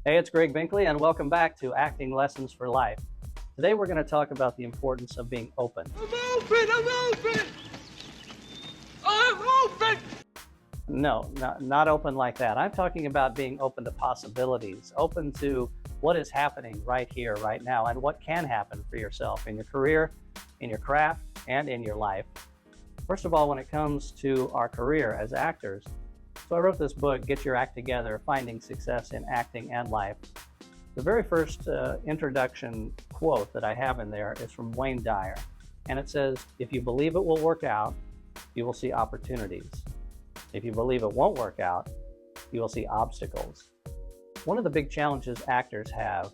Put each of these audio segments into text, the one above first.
Hey, it's Greg Binkley, and welcome back to Acting Lessons for Life. Today we're going to talk about the importance of being open. I'm open! I'm open! No, not open like that. I'm talking about being open to possibilities, open to what is happening right here, right now, and what can happen for yourself in your career, in your craft, and in your life. First of all, when it comes to our career as actors, so I wrote this book, Get Your Act Together, Finding Success in Acting and Life. The very first introduction quote that I have in there is from Wayne Dyer, and it says, if you believe it will work out, you will see opportunities. If you believe it won't work out, you will see obstacles. One of the big challenges actors have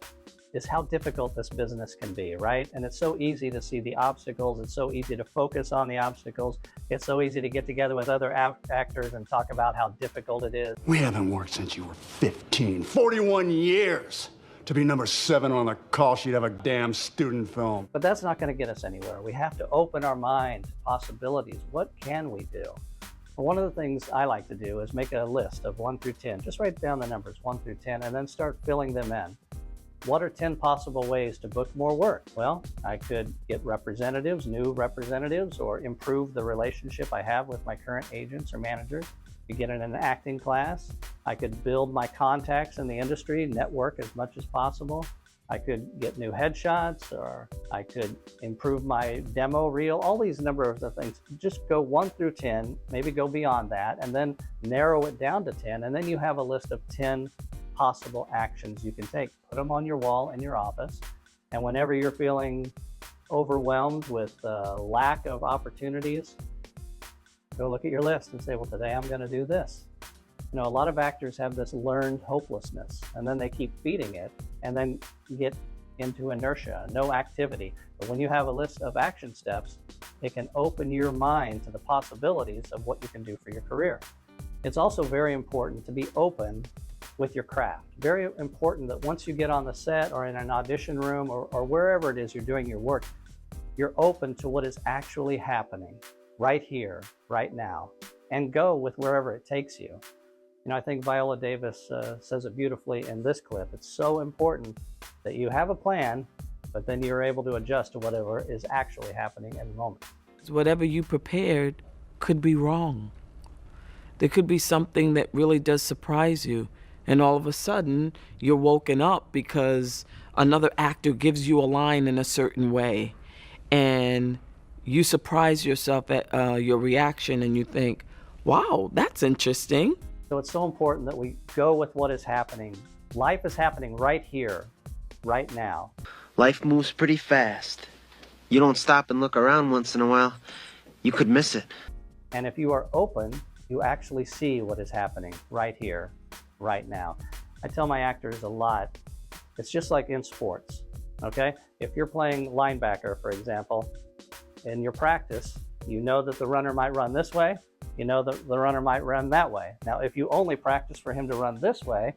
is how difficult this business can be, right? And it's so easy to see the obstacles. It's so easy to focus on the obstacles. It's so easy to get together with other actors and talk about how difficult it is. We haven't worked since you were 15. 41 years to be number 7 on the call sheet of a damn student film. But that's not going to get us anywhere. We have to open our mind to possibilities. What can we do? Well, one of the things I like to do is make a list of 1 through 10. Just write down the numbers 1 through 10 and then start filling them in. What are 10 possible ways to book more work? Well, I could get representatives, new representatives, or improve the relationship I have with my current agents or managers. I could get in an acting class. I could build my contacts in the industry, network as much as possible. I could get new headshots, or I could improve my demo reel, all these number of the things. Just go 1 through 10, maybe go beyond that, and then narrow it down to 10, and then you have a list of 10 possible actions you can take. Put them on your wall in your office, and whenever you're feeling overwhelmed with lack of opportunities, go look at your list and say, well, today I'm going to do this. You know, a lot of actors have this learned hopelessness, and then they keep feeding it, and then get into inertia, no activity. But when you have a list of action steps, it can open your mind to the possibilities of what you can do for your career. It's also very important to be open with your craft. Very important that once you get on the set or in an audition room or wherever it is you're doing your work, you're open to what is actually happening right here, right now, and go with wherever it takes you. You know, I think Viola Davis says it beautifully in this clip. It's so important that you have a plan, but then you're able to adjust to whatever is actually happening in the moment. Whatever you prepared could be wrong. There could be something that really does surprise you, and all of a sudden you're woken up because another actor gives you a line in a certain way, and you surprise yourself at your reaction, and you think, wow, that's interesting. So it's so important that we go with what is happening. Life is happening right here, right now. Life moves pretty fast. You don't stop and look around once in a while, you could miss it. And if you are open, you actually see what is happening right here, right now. I tell my actors a lot, it's just like in sports, okay? If you're playing linebacker, for example, in your practice, you know that the runner might run this way, you know that the runner might run that way. Now, if you only practice for him to run this way,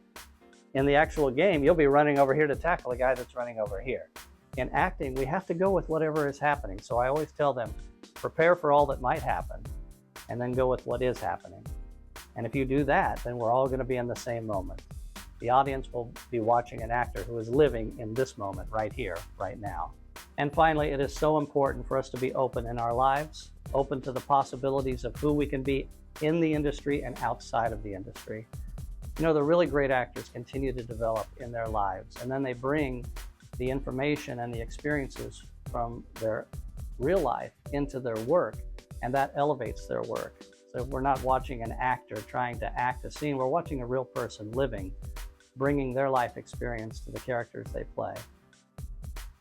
in the actual game, you'll be running over here to tackle a guy that's running over here. In acting, we have to go with whatever is happening. So I always tell them, prepare for all that might happen, and then go with what is happening. And if you do that, then we're all going to be in the same moment. The audience will be watching an actor who is living in this moment right here, right now. And finally, it is so important for us to be open in our lives, open to the possibilities of who we can be in the industry and outside of the industry. You know, the really great actors continue to develop in their lives, and then they bring the information and the experiences from their real life into their work, and that elevates their work. So we're not watching an actor trying to act a scene, we're watching a real person living, bringing their life experience to the characters they play.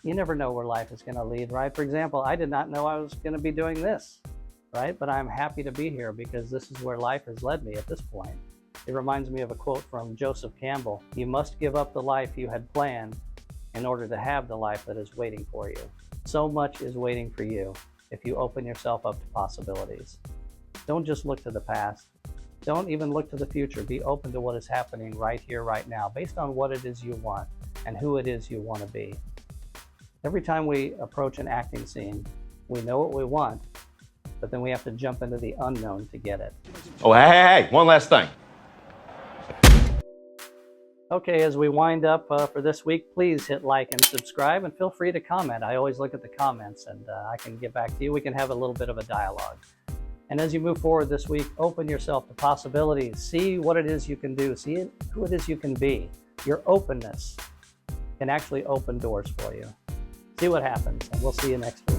You never know where life is going to lead, right? For example, I did not know I was going to be doing this, right? But I'm happy to be here because this is where life has led me at this point. It reminds me of a quote from Joseph Campbell: "You must give up the life you had planned in order to have the life that is waiting for you." So much is waiting for you if you open yourself up to possibilities. Don't just look to the past. Don't even look to the future. Be open to what is happening right here, right now, based on what it is you want and who it is you want to be. Every time we approach an acting scene, we know what we want, but then we have to jump into the unknown to get it. Oh, hey, one last thing. Okay, as we wind up for this week, please hit like and subscribe, and feel free to comment. I always look at the comments, and I can get back to you. We can have a little bit of a dialogue. And as you move forward this week, open yourself to possibilities. See what it is you can do. See who it is you can be. Your openness can actually open doors for you. See what happens, and we'll see you next week.